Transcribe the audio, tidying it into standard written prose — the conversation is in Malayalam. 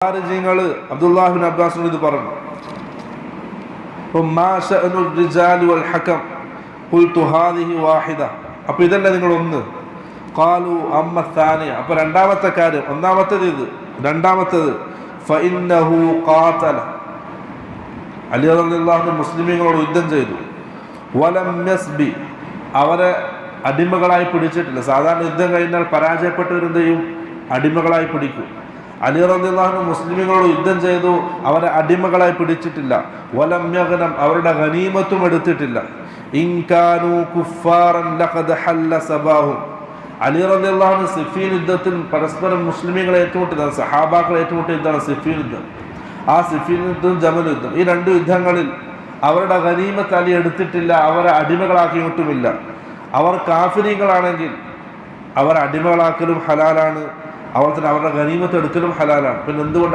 ഖാരിജികൾ അബ്ദുല്ലാഹി ഇബ്നു അബ്ബാസിനോട് ഇത് പറഞ്ഞു. അപ്പൊ ഇതല്ല നിങ്ങൾ ഒന്ന്. ഖാലു അമ്മ സാനിയ, അപ്പൊ രണ്ടാമത്തെ കാര്യം, ഒന്നാമത്തേത് ഇത്, രണ്ടാമത്തേത് ഫഇന്നഹു ഖാതല, അലി റളിയല്ലാഹു അൻഹു മുസ്ലിമീങ്ങളോട് യുദ്ധം ചെയ്തു. വലം യസ്ബി, അവരെ അടിമകളായി പിടിച്ചിട്ടില്ല. സാധാരണ യുദ്ധം കഴിഞ്ഞാൽ പരാജയപ്പെട്ടവരെന്ത് ചെയ്യും? അടിമകളായി പിടിക്കും. അലി റളിയല്ലാഹു അൻഹു മുസ്ലിമീങ്ങളോട് യുദ്ധം ചെയ്തു, അവരെ അടിമകളായി പിടിച്ചിട്ടില്ല. വലം യഗ്നം, അവരുടെ ഗനീമത്തും എടുത്തിട്ടില്ല. ഇൻ കാനൂ കുഫാറൻ ലഖദ് ഹല്ല സബാഹും, അലി റളിയല്ലാഹു അൻഹു സിഫീൻ യുദ്ധത്തിൽ പരസ്പരം മുസ്ലിമീങ്ങളെ ഏറ്റുമുട്ടിയതാണ്, സഹാബാക്കളെ ഏറ്റുമുട്ടിയ യുദ്ധമാണ് സിഫീൻ യുദ്ധം. ആ സിഫീൻ യുദ്ധം ജമൽ യുദ്ധം, ഈ രണ്ട് യുദ്ധങ്ങളിൽ അവരുടെ ഗനീമത്ത് അലി എടുത്തിട്ടില്ല, അവരെ അടിമകളാക്കിയിട്ടുമില്ല. അവർ കാഫിരീങ്ങളാണെങ്കിൽ അവർ അടിമകളാക്കലും ഹലാലാണ്, അവർ തന്നെ അവരുടെ ഗനീമത്ത് എടുക്കലും ഹലാലാണ്. പിന്നെ എന്തുകൊണ്ട്